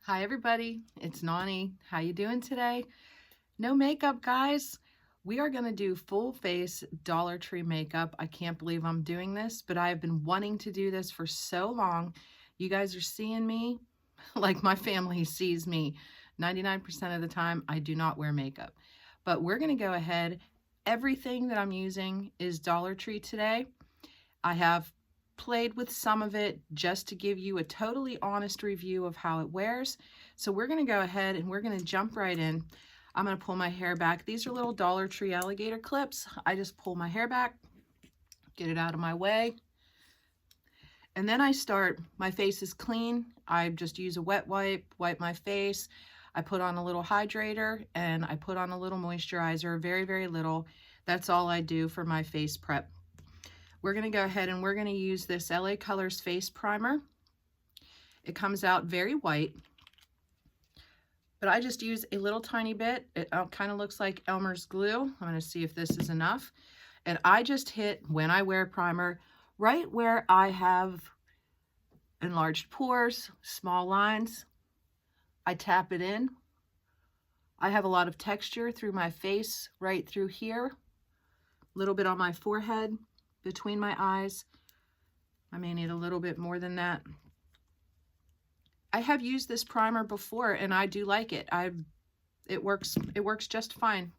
Hi everybody, it's Nani. How you doing today? No makeup, guys. We are gonna do full face Dollar Tree makeup. I can't believe I'm doing this, but I've been wanting to do this for so long. You guys are seeing me like my family sees me. 99% of the time, I do not wear makeup. But we're gonna go ahead. Everything that I'm using is Dollar Tree today. I have played with some of it just to give you a totally honest review of how it wears. So we're going to go ahead and we're going to jump right in. I'm going to pull my hair back. These are little Dollar Tree alligator clips. I just pull my hair back, get it out of my way. And then I start, my face is clean. I just use a wet wipe my face. I put on a little hydrator and I put on a little moisturizer, very, very little. That's all I do for my face prep. We're going to go ahead and we're going to use this LA Colors Face Primer. It comes out very white, but I just use a little tiny bit. It kind of looks like Elmer's glue. I'm going to see if this is enough. And I just hit, when I wear primer, right where I have enlarged pores, small lines. I tap it in. I have a lot of texture through my face, right through here. A little bit on my forehead, between my eyes. I may need a little bit more than that. I have used this primer before and I do like it. It works just fine.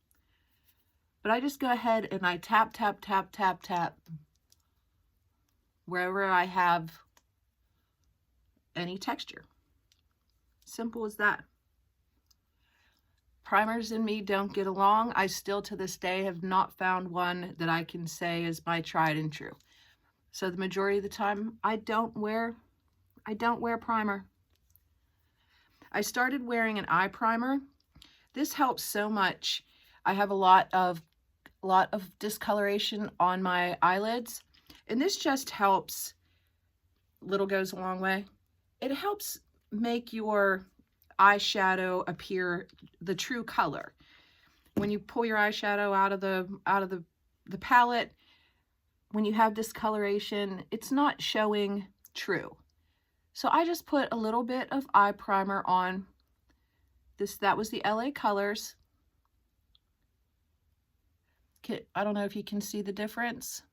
But I just go ahead and I tap, tap, tap, tap, tap wherever I have any texture. Simple as that. Primers and me don't get along. I still to this day have not found one that I can say is my tried and true. So the majority of the time I don't wear primer. I started wearing an eye primer. This helps so much. I have a lot of discoloration on my eyelids, and this just helps. Little goes a long way. It helps make your eyeshadow appear the true color. When you pull your eyeshadow out of the palette, when you have discoloration, it's not showing true. So I just put a little bit of eye primer on this. That was the LA Colors. I don't know if you can see the difference,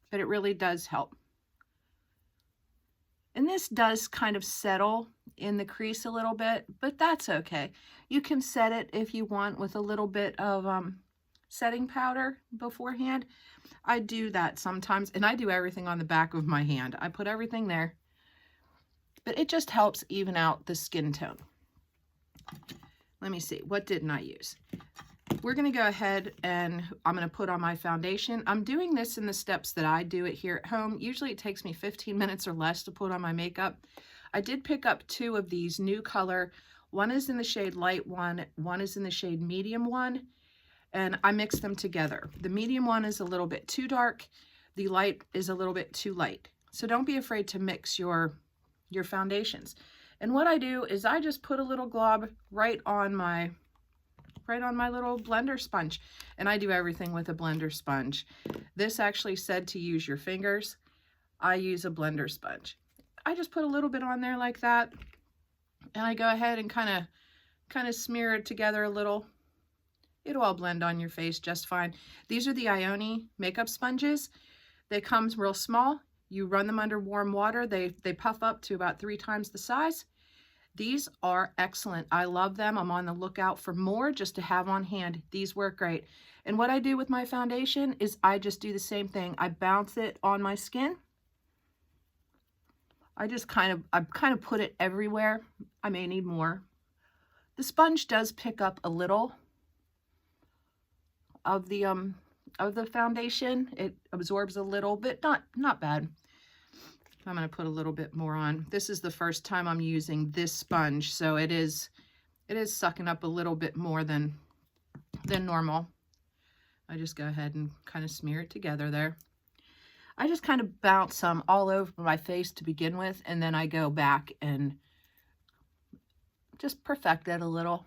but it really does help. And this does kind of settle in the crease a little bit, but that's okay. You can set it if you want with a little bit of setting powder beforehand. I do that sometimes, and I do everything on the back of my hand. I put everything there, but it just helps even out the skin tone. Let me see, what didn't I use? We're going to go ahead and I'm going to put on my foundation. I'm doing this in the steps that I do it here at home. Usually it takes me 15 minutes or less to put on my makeup. I did pick up two of these new color. One is in the shade light one is in the shade medium one, and I mixed them together. The medium one is a little bit too dark. The light is a little bit too light. So don't be afraid to mix your foundations. And what I do is I just put a little glob right on my little blender sponge, and I do everything with a blender sponge. This actually said to use your fingers. I use a blender sponge. I just put a little bit on there like that, and I go ahead and kind of smear it together a little. It'll all blend on your face just fine. These are the Ione makeup sponges. They come real small. You run them under warm water. They puff up to about 3 times the size. These are excellent. I love them. I'm on the lookout for more just to have on hand. These work great. And what I do with my foundation is I just do the same thing. I bounce it on my skin. I kind of put it everywhere. I may need more. The sponge does pick up a little of the foundation. It absorbs a little bit, not bad. I'm going to put a little bit more on. This is the first time I'm using this sponge, so it is sucking up a little bit more than normal. I just go ahead and kind of smear it together there. I just kind of bounce some all over my face to begin with, and then I go back and just perfect it a little.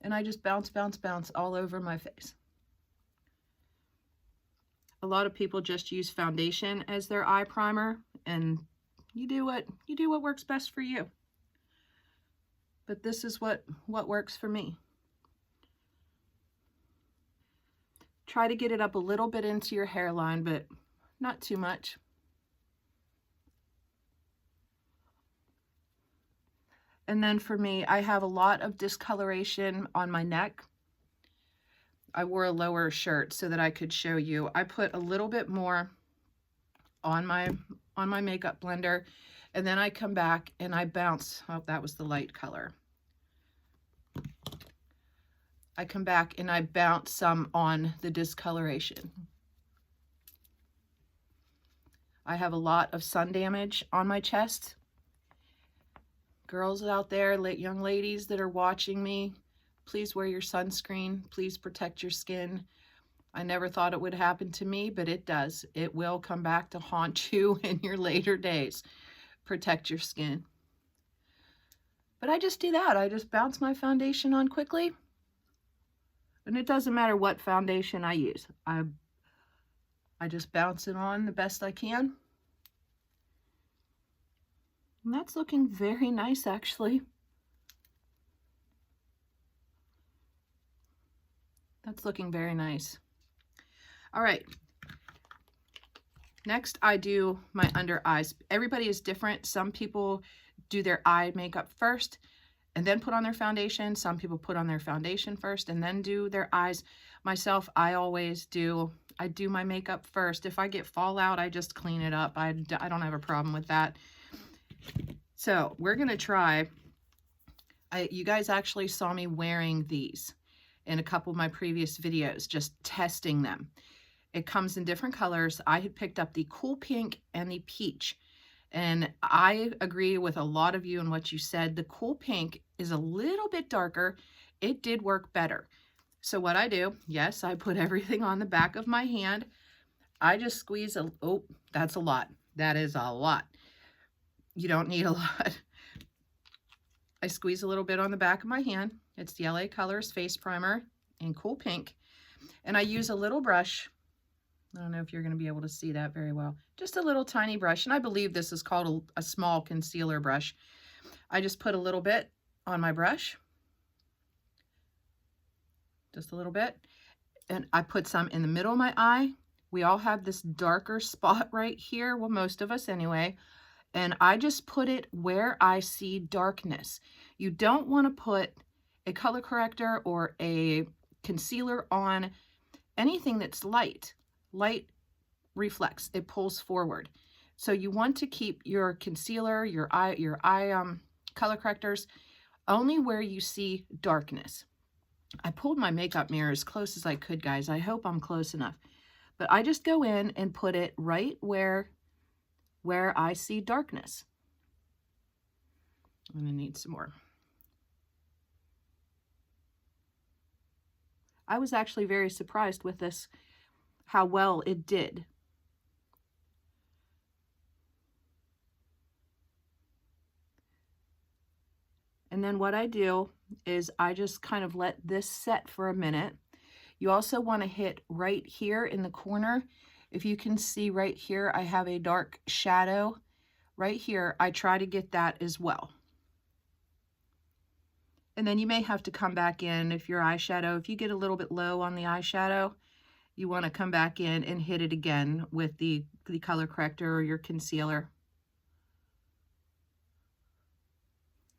And I just bounce, bounce, bounce all over my face. A lot of people just use foundation as their eye primer, and You do what works best for you. But this is what works for me. Try to get it up a little bit into your hairline, but not too much. And then for me, I have a lot of discoloration on my neck. I wore a lower shirt so that I could show you. I put a little bit more on my makeup blender, and then I come back and I bounce. Oh, that was the light color. I come back and I bounce some on the discoloration. I have a lot of sun damage on my chest. Girls out there, young ladies that are watching me, please wear your sunscreen. Please protect your skin. I never thought it would happen to me, but it does. It will come back to haunt you in your later days. Protect your skin. But I just do that. I just bounce my foundation on quickly. And it doesn't matter what foundation I use. I just bounce it on the best I can. And that's looking very nice, actually. That's looking very nice. All right. Next, I do my under eyes. Everybody is different. Some people do their eye makeup first and then put on their foundation. Some people put on their foundation first and then do their eyes. Myself, I do my makeup first. If I get fallout, I just clean it up. I don't have a problem with that. So we're going to try. You guys actually saw me wearing these in a couple of my previous videos, just testing them. It comes in different colors. I had picked up the cool pink and the peach. And I agree with a lot of you in what you said. The cool pink is a little bit darker. It did work better. So what I do, yes, I put everything on the back of my hand. I just squeeze oh, that's a lot. That is a lot. You don't need a lot. I squeeze a little bit on the back of my hand. It's the LA Colors Face Primer in cool pink. And I use a little brush. I don't know if you're going to be able to see that very well. Just a little tiny brush. And I believe this is called a small concealer brush. I just put a little bit on my brush. Just a little bit. And I put some in the middle of my eye. We all have this darker spot right here. Well, most of us anyway. And I just put it where I see darkness. You don't want to put a color corrector or a concealer on anything that's light. Light reflects, it pulls forward. So you want to keep your concealer, your eye color correctors only where you see darkness. I pulled my makeup mirror as close as I could, guys. I hope I'm close enough. But I just go in and put it right where I see darkness. I'm gonna need some more. I was actually very surprised with this, how well it did. And then what I do is I just kind of let this set for a minute. You also want to hit right here in the corner. If you can see right here, I have a dark shadow right here. I try to get that as well. And then you may have to come back in if your eyeshadow, if you get a little bit low on the eyeshadow, you want to come back in and hit it again with the color corrector or your concealer.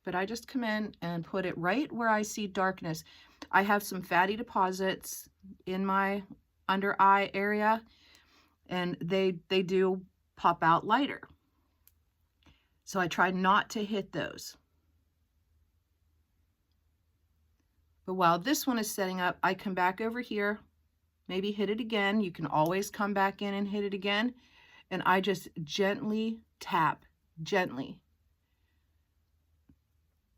But I just come in and put it right where I see darkness. I have some fatty deposits in my under eye area, and they do pop out lighter. So I try not to hit those. But while this one is setting up, I come back over here, maybe hit it again. You can always come back in and hit it again. And I just gently tap, gently.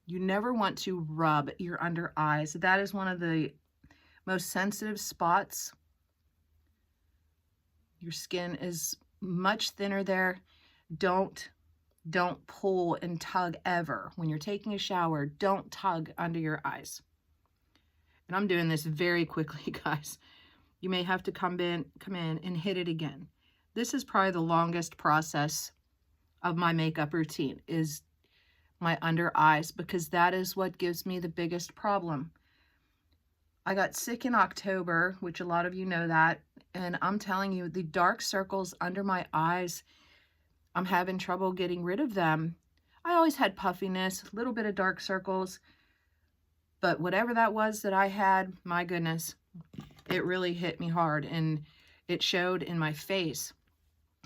You never want to rub your under eyes. That is one of the most sensitive spots. Your skin is much thinner there. Don't pull and tug ever. When you're taking a shower, don't tug under your eyes. And I'm doing this very quickly, guys. You may have to come in and hit it again. This is probably the longest process of my makeup routine is my under eyes, because that is what gives me the biggest problem. I got sick in October, which a lot of you know that, and I'm telling you, the dark circles under my eyes, I'm having trouble getting rid of them. I always had puffiness, a little bit of dark circles, but whatever that was that I had, my goodness, it really hit me hard, and it showed in my face.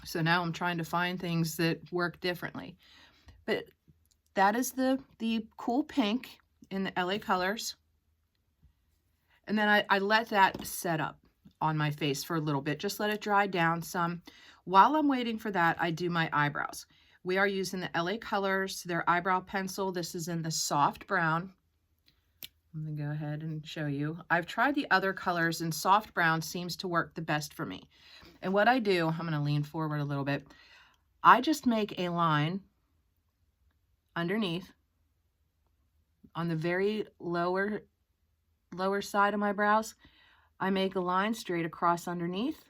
So now I'm trying to find things that work differently. But that is the cool pink in the LA Colors. And then I let that set up on my face for a little bit. Just let it dry down some. While I'm waiting for that, I do my eyebrows. We are using the LA Colors, their eyebrow pencil. This is in the soft brown. I'm going to go ahead and show you. I've tried the other colors, and soft brown seems to work the best for me. And what I do, I'm going to lean forward a little bit. I just make a line underneath on the very lower side of my brows. I make a line straight across underneath.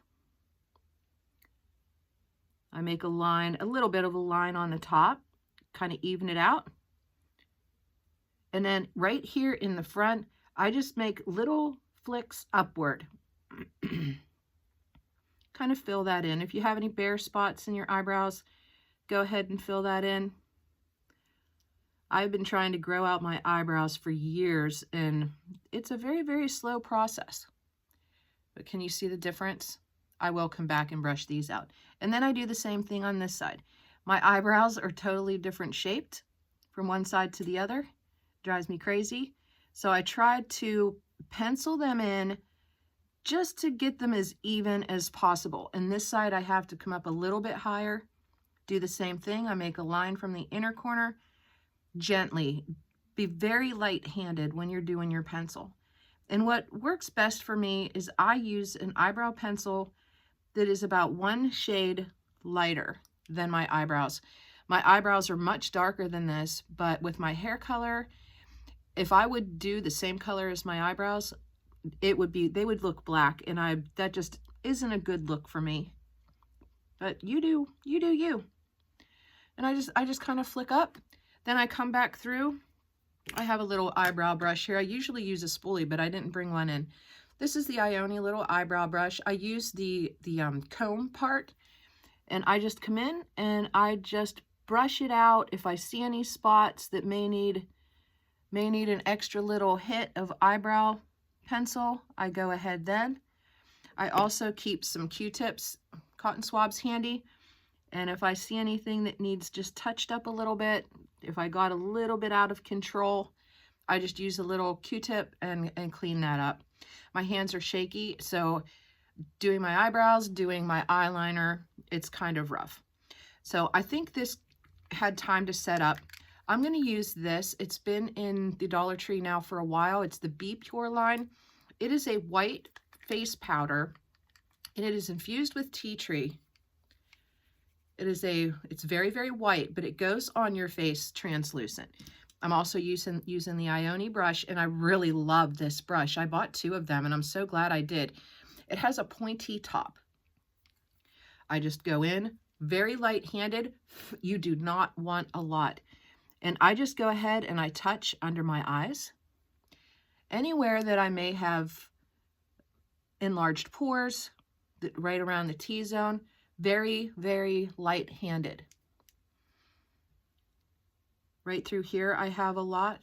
I make a line, a little bit of a line on the top, kind of even it out. And then right here in the front, I just make little flicks upward. Kind of fill that in. If you have any bare spots in your eyebrows, go ahead and fill that in. I've been trying to grow out my eyebrows for years, and it's a very, very slow process. But can you see the difference? I will come back and brush these out. And then I do the same thing on this side. My eyebrows are totally different shaped from one side to the other. Drives me crazy. So I tried to pencil them in just to get them as even as possible. And this side I have to come up a little bit higher. Do the same thing. I make a line from the inner corner. Gently. Be very light-handed when you're doing your pencil. And what works best for me is I use an eyebrow pencil that is about one shade lighter than my eyebrows. My eyebrows are much darker than this, but with my hair color, if I would do the same color as my eyebrows, they would look black, and that just isn't a good look for me. But you do you. And I just kind of flick up. Then I come back through. I have a little eyebrow brush here. I usually use a spoolie, but I didn't bring one in. This is the Ioni little eyebrow brush. I use the comb part, and I just come in and I just brush it out. If I see any spots that may need an extra little hit of eyebrow pencil, I go ahead then. I also keep some Q-tips, cotton swabs handy, and if I see anything that needs just touched up a little bit, if I got a little bit out of control, I just use a little Q-tip and clean that up. My hands are shaky, so doing my eyebrows, doing my eyeliner, it's kind of rough. So I think this had time to set up. I'm going to use this. It's been in the Dollar Tree now for a while. It's the Be Pure line. It is a white face powder, and it is infused with tea tree. It's very, very white, but it goes on your face translucent. I'm also using the Ioni brush, and I really love this brush. I bought 2 of them, and I'm so glad I did. It has a pointy top. I just go in, very light-handed. You do not want a lot. And I just go ahead and I touch under my eyes. Anywhere that I may have enlarged pores, right around the T-zone, very, very light-handed. Right through here, I have a lot.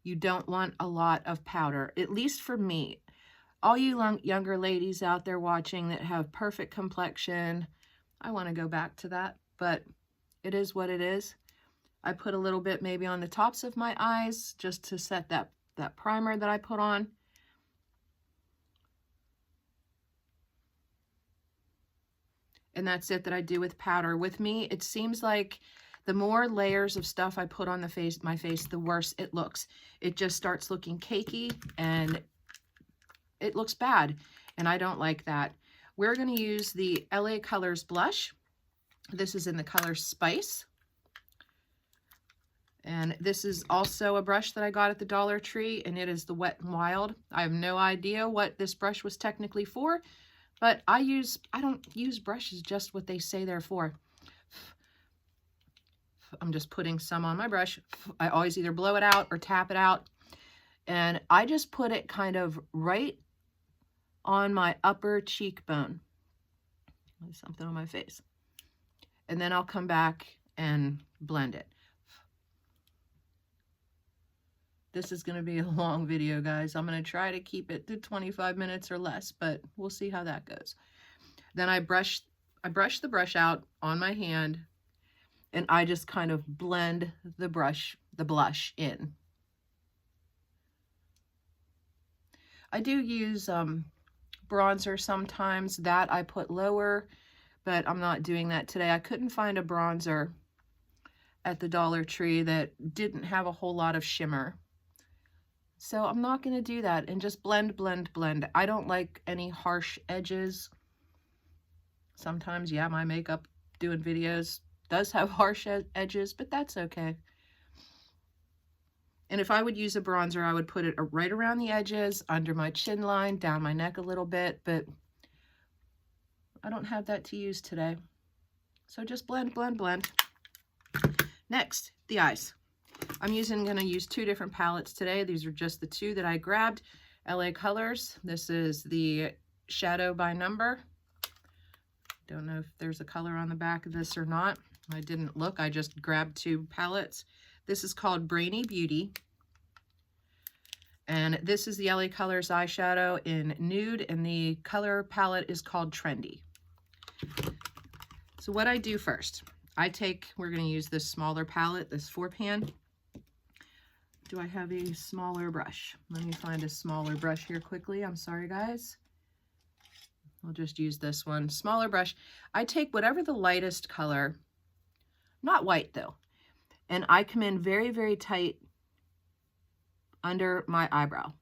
You don't want a lot of powder, at least for me. All you younger ladies out there watching that have perfect complexion, I want to go back to that, but it is what it is. I put a little bit maybe on the tops of my eyes just to set that primer that I put on. And that's it that I do with powder. With me, it seems like the more layers of stuff I put on my face, the worse it looks. It just starts looking cakey and it looks bad. And I don't like that. We're going to use the LA Colors blush. This is in the color Spice. And this is also a brush that I got at the Dollar Tree, and it is the Wet n Wild. I have no idea what this brush was technically for, but I don't use brushes just what they say they're for. I'm just putting some on my brush. I always either blow it out or tap it out. And I just put it kind of right on my upper cheekbone. There's something on my face. And then I'll come back and blend it. This is going to be a long video, guys. I'm going to try to keep it to 25 minutes or less, but we'll see how that goes. Then I brush the brush out on my hand, and I just kind of blend the blush in. I do use bronzer sometimes. That I put lower, but I'm not doing that today. I couldn't find a bronzer at the Dollar Tree that didn't have a whole lot of shimmer. So I'm not going to do that, and just blend, blend, blend. I don't like any harsh edges. Sometimes, yeah, my makeup doing videos does have harsh edges, but that's okay. And if I would use a bronzer, I would put it right around the edges, under my chin line, down my neck a little bit, but I don't have that to use today. So just blend, blend, blend. Next, the eyes. I'm going to use two different palettes today. These are just the two that I grabbed. LA Colors. This is the Shadow by Number. Don't know if there's a color on the back of this or not. I didn't look. I just grabbed two palettes. This is called Brainy Beauty. And this is the LA Colors eyeshadow in Nude, and the color palette is called Trendy. So what I do first, we're going to use this smaller palette, this 4-pan. Do I have a smaller brush? Let me find a smaller brush here quickly. I'm sorry, guys. I'll just use this one. Smaller brush. I take whatever the lightest color, not white though, and I come in very, very tight under my eyebrow.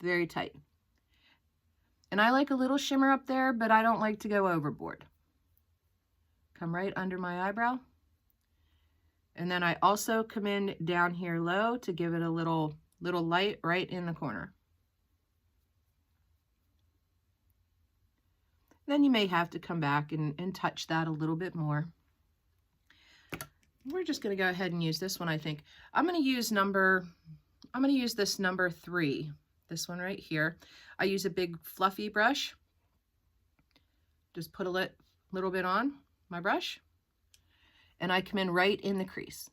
Very tight. And I like a little shimmer up there, but I don't like to go overboard. Come right under my eyebrow. And then I also come in down here low to give it a little light right in the corner. Then you may have to come back and touch that a little bit more. We're just going to go ahead and use this one, I think. I'm going to use this number 3, this one right here. I use a big fluffy brush. Just put a little bit on my brush. And I come in right in the crease.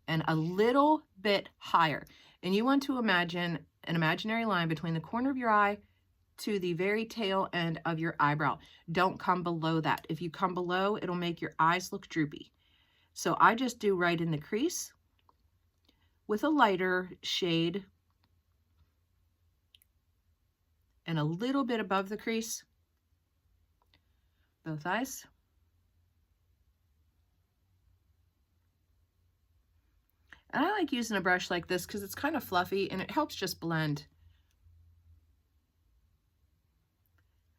And a little bit higher. And you want to imagine an imaginary line between the corner of your eye to the very tail end of your eyebrow. Don't come below that. If you come below, it'll make your eyes look droopy. So I just do right in the crease with a lighter shade and a little bit above the crease, both eyes. And I like using a brush like this because it's kind of fluffy and it helps just blend.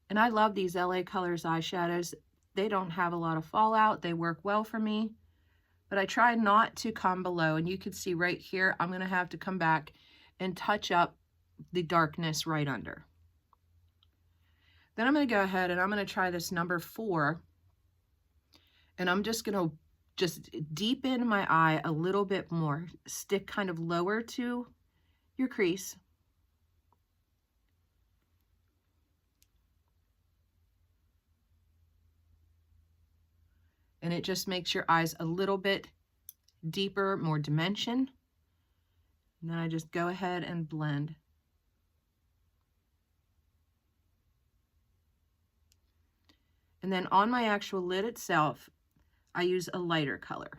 And I love these LA Colors eyeshadows. They don't have a lot of fallout. They work well for me. But I try not to come below. And you can see right here, I'm going to have to come back and touch up the darkness right under. Then I'm going to go ahead and I'm going to try this number 4. And I'm just going to deepen my eye a little bit more. Stick kind of lower to your crease. And it just makes your eyes a little bit deeper, more dimension. And then I just go ahead and blend. And then on my actual lid itself, I use a lighter color.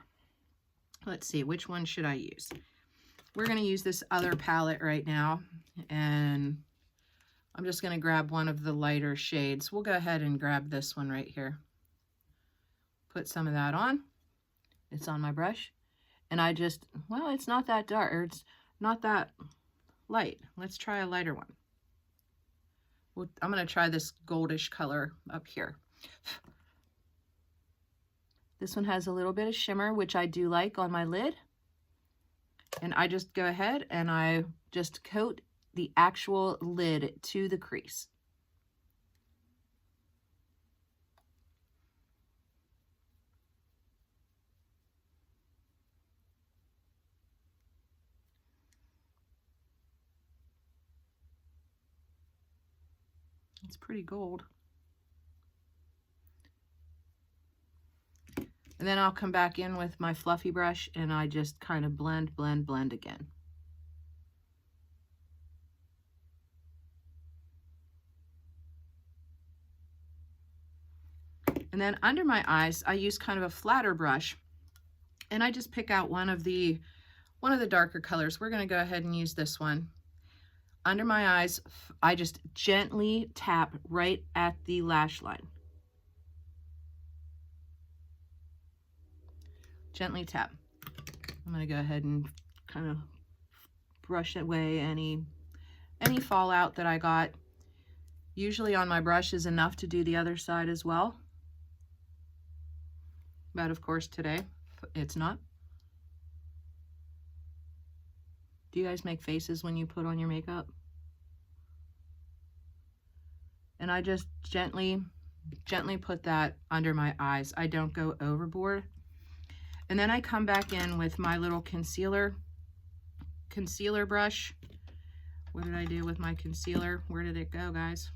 Let's see, which one should I use? We're going to use this other palette right now, and I'm just going to grab one of the lighter shades. We'll go ahead and grab this one right here. Put some of that on. It's on my brush. And I just, well, it's not that dark, or it's not that light. Let's try a lighter one. Well, I'm going to try this goldish color up here. This one has a little bit of shimmer, which I do like on my lid. And I just go ahead and I just coat the actual lid to the crease. It's pretty gold. And then I'll come back in with my fluffy brush and I just kind of blend, blend, blend again. And then under my eyes, I use kind of a flatter brush and I just pick out one of the darker colors. We're going to go ahead and use this one. Under my eyes, I just gently tap right at the lash line. Gently tap. I'm going to go ahead and kind of brush away any fallout that I got. Usually on my brush is enough to do the other side as well. But of course today, it's not. Do you guys make faces when you put on your makeup? And I just gently put that under my eyes. I don't go overboard. And then I come back in with my little concealer brush. What did I do with my concealer? Where did it go, guys?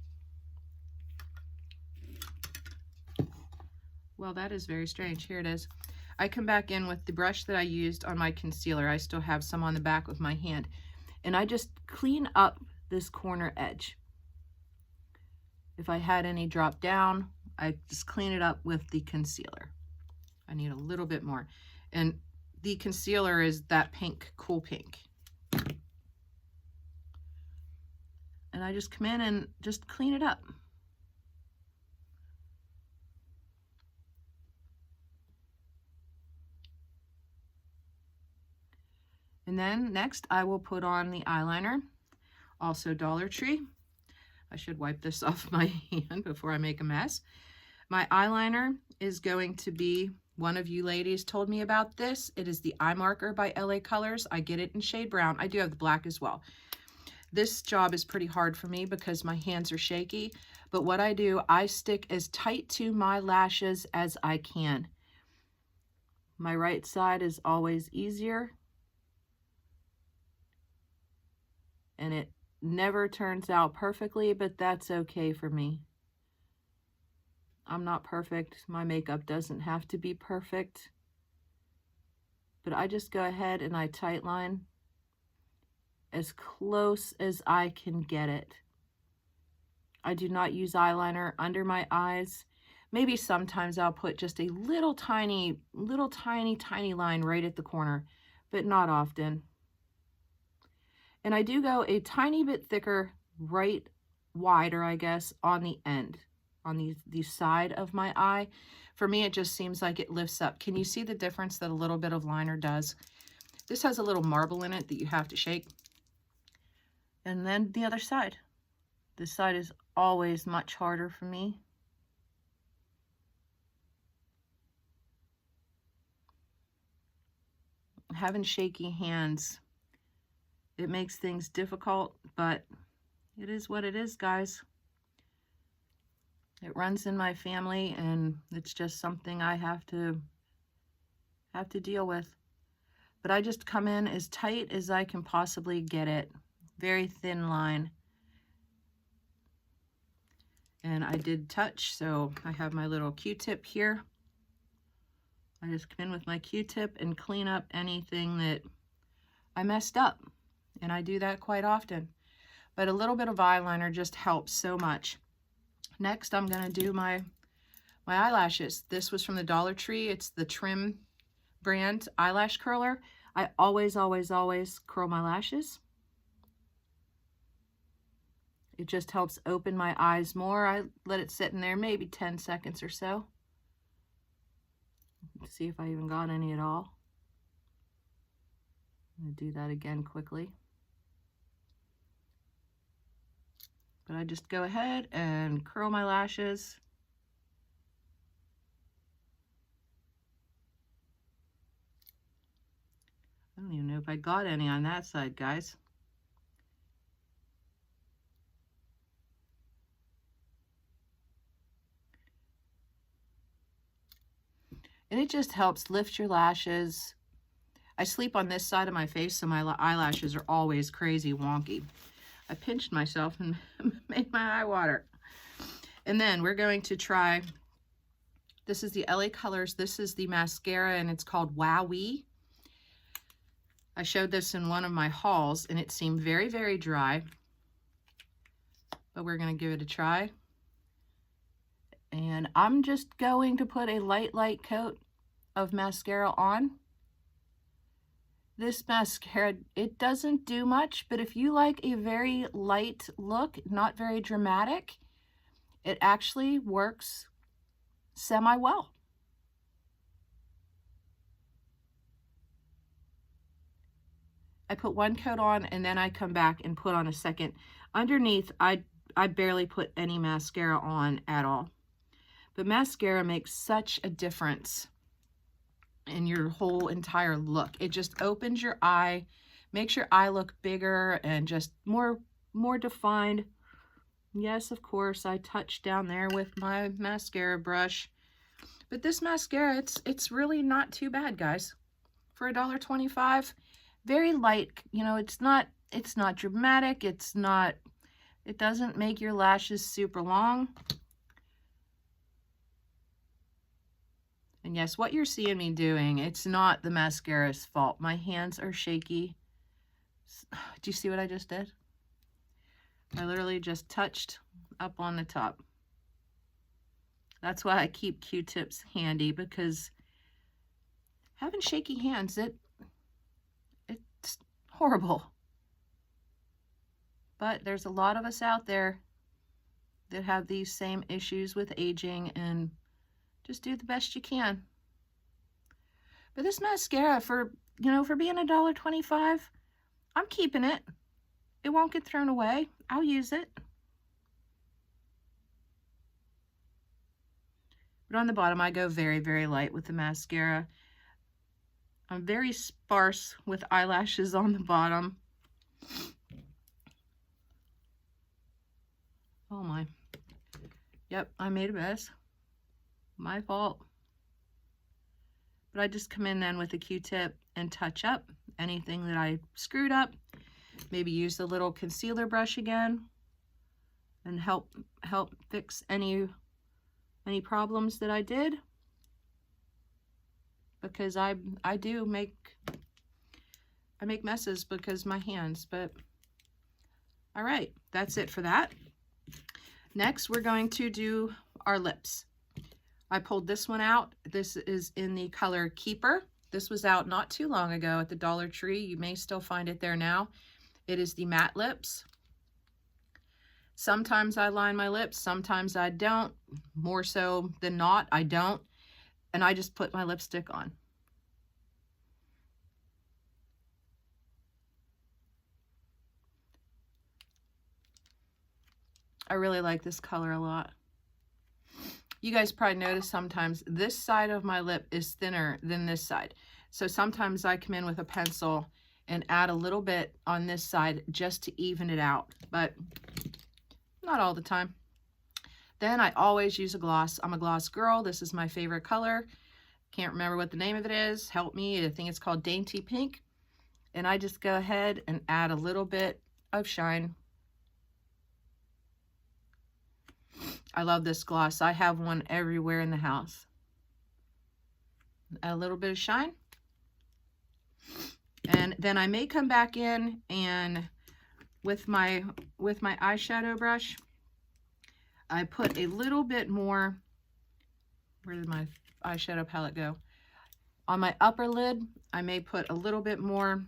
Well, that is very strange. Here it is. I come back in with the brush that I used on my concealer. I still have some on the back of my hand. And I just clean up this corner edge. If I had any drop down, I just clean it up with the concealer. I need a little bit more. And the concealer is that pink, cool pink. And I just come in and just clean it up. And then next I will put on the eyeliner, also Dollar Tree. I should wipe this off my hand before I make a mess. My eyeliner is going to be, one of you ladies told me about this. It is the Eye Marker by LA Colors. I get it in shade brown. I do have the black as well. This job is pretty hard for me because my hands are shaky. But what I do, I stick as tight to my lashes as I can. My right side is always easier. And it never turns out perfectly, but that's okay for me. I'm not perfect. My makeup doesn't have to be perfect. But I just go ahead and I tightline as close as I can get it. I do not use eyeliner under my eyes. Maybe sometimes I'll put just a little tiny line right at the corner, but not often. And I do go a tiny bit thicker, right wider, I guess, on the end, on the side of my eye. For me, it just seems like it lifts up. Can you see the difference that a little bit of liner does? This has a little marble in it that you have to shake. And then the other side. This side is always much harder for me. Having shaky hands, it makes things difficult, but it is what it is, guys. It runs in my family, and it's just something I have to deal with. But I just come in as tight as I can possibly get it. Very thin line. And I did touch, so I have my little Q-tip here. I just come in with my Q-tip and clean up anything that I messed up. And I do that quite often. But a little bit of eyeliner just helps so much. Next, I'm going to do my eyelashes. This was from the Dollar Tree. It's the Trim brand eyelash curler. I always curl my lashes. It just helps open my eyes more. I let it sit in there maybe 10 seconds or so. Let's see if I even got any at all. I'm going to do that again quickly. But I just go ahead and curl my lashes. I don't even know if I got any on that side, guys. And it just helps lift your lashes. I sleep on this side of my face, so my eyelashes are always crazy wonky. I pinched myself and made my eye water. And then we're going to try, this is the LA Colors. This is the mascara and it's called Wowee. I showed this in one of my hauls and it seemed very, very dry, but we're going to give it a try. And I'm just going to put a light coat of mascara on. This mascara, it doesn't do much, but if you like a very light look, not very dramatic, it actually works semi-well. I put one coat on and then I come back and put on a second. Underneath, I barely put any mascara on at all. But mascara makes such a difference in your whole entire look. It just opens your eye, makes your eye look bigger and just more defined. Yes, of course, I touched down there with my mascara brush. But this mascara, it's really not too bad, guys. For $1.25, very light. You know, it's not dramatic. It doesn't make your lashes super long. And yes, what you're seeing me doing, it's not the mascara's fault. My hands are shaky. Do you see what I just did? I literally just touched up on the top. That's why I keep Q-tips handy, because having shaky hands, it's horrible. But there's a lot of us out there that have these same issues with aging, and just do the best you can. But this mascara, for being $1.25, I'm keeping it. It won't get thrown away. I'll use it. But on the bottom, I go very, very light with the mascara. I'm very sparse with eyelashes on the bottom. Oh my. Yep, I made a mess. My fault. But I just come in then with a Q-tip and touch up anything that I screwed up. Maybe use the little concealer brush again and help fix any problems that I did, because I make messes because my hands. But all right, that's it for that. Next, we're going to do our lips. I pulled this one out. This is in the color Keeper. This was out not too long ago at the Dollar Tree. You may still find it there now. It is the matte lips. Sometimes I line my lips, sometimes I don't. More so than not, I don't. And I just put my lipstick on. I really like this color a lot. You guys probably notice sometimes this side of my lip is thinner than this side. So sometimes I come in with a pencil and add a little bit on this side just to even it out, but not all the time. Then I always use a gloss. I'm a gloss girl. This is my favorite color. Can't remember what the name of it is. Help me. I think it's called Dainty Pink. And I just go ahead and add a little bit of shine. I love this gloss. I have one everywhere in the house. Add a little bit of shine. And then I may come back in and with my eyeshadow brush, I put a little bit more. Where did my eyeshadow palette go? On my upper lid, I may put a little bit more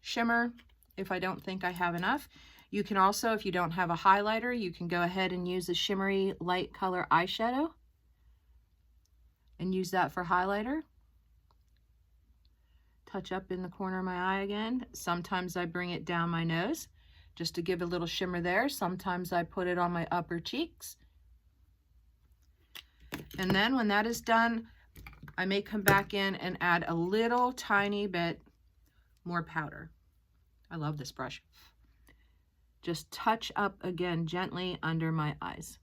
shimmer if I don't think I have enough. You can also, if you don't have a highlighter, you can go ahead and use a shimmery light color eyeshadow and use that for highlighter. Touch up in the corner of my eye again. Sometimes I bring it down my nose just to give a little shimmer there. Sometimes I put it on my upper cheeks. And then when that is done, I may come back in and add a little tiny bit more powder. I love this brush. Just touch up again gently under my eyes.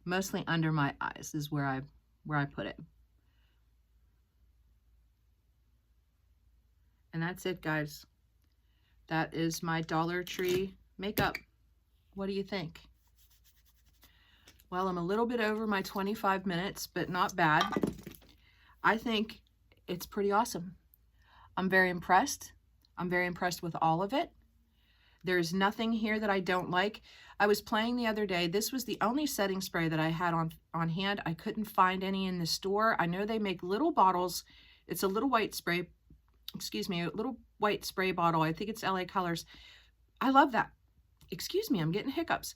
Mostly under my eyes is where I put it. And that's it, guys. That is my Dollar Tree makeup. What do you think? Well, I'm a little bit over my 25 minutes, but not bad. I think it's pretty awesome. I'm very impressed. I'm very impressed with all of it. There's nothing here that I don't like. I was playing the other day. This was the only setting spray that I had on hand. I couldn't find any in the store. I know they make little bottles. It's a little white spray, excuse me, a little white spray bottle. I think it's LA Colors. I love that. Excuse me, I'm getting hiccups.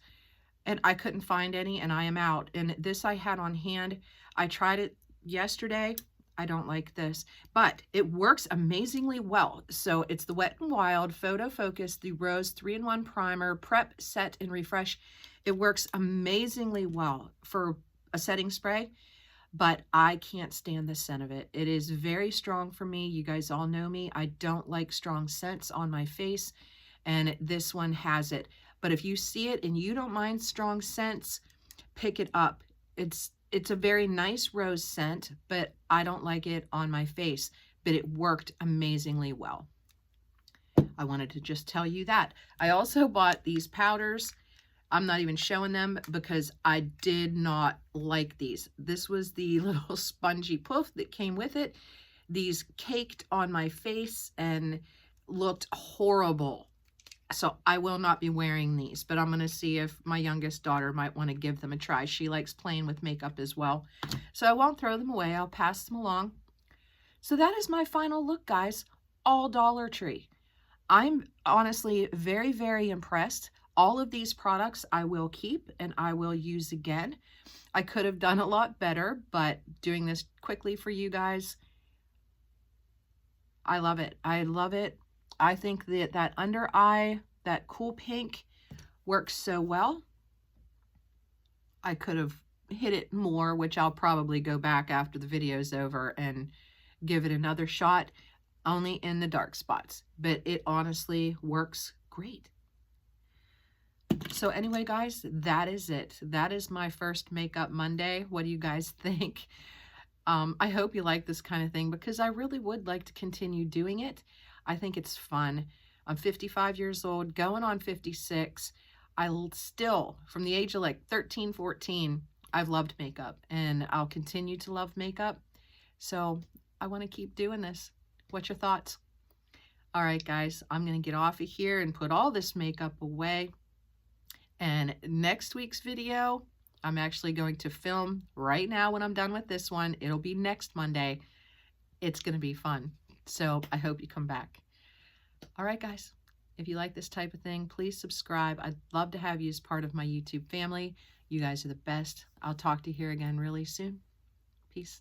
And I couldn't find any, and I am out. And this I had on hand. I tried it yesterday. I don't like this, but it works amazingly well. So it's the Wet n Wild Photo Focus, the Rose 3-in-1 Primer, Prep, Set, and Refresh. It works amazingly well for a setting spray, but I can't stand the scent of it. It is very strong for me. You guys all know me. I don't like strong scents on my face, and this one has it. But if you see it and you don't mind strong scents, pick it up. It's a very nice rose scent, but I don't like it on my face, but it worked amazingly well. I wanted to just tell you that. I also bought these powders. I'm not even showing them because I did not like these. This was the little spongy poof that came with it. These caked on my face and looked horrible. So I will not be wearing these, but I'm going to see if my youngest daughter might want to give them a try. She likes playing with makeup as well. So I won't throw them away. I'll pass them along. So that is my final look, guys. All Dollar Tree. I'm honestly very, very impressed. All of these products I will keep and I will use again. I could have done a lot better, but doing this quickly for you guys, I love it. I love it. I think that under eye, that cool pink works so well. I could have hit it more, which I'll probably go back after the video's over and give it another shot, only in the dark spots. But it honestly works great. So anyway, guys, that is it. That is my first Makeup Monday. What do you guys think? I hope you like this kind of thing because I really would like to continue doing it. I think it's fun. I'm 55 years old, going on 56. I still, from the age of like 13, 14, I've loved makeup and I'll continue to love makeup. So I want to keep doing this. What's your thoughts? All right, guys, I'm going to get off of here and put all this makeup away. And next week's video, I'm actually going to film right now when I'm done with this one. It'll be next Monday. It's going to be fun. So I hope you come back. All right, guys, if you like this type of thing, please subscribe. I'd love to have you as part of my YouTube family. You guys are the best. I'll talk to you here again really soon. Peace.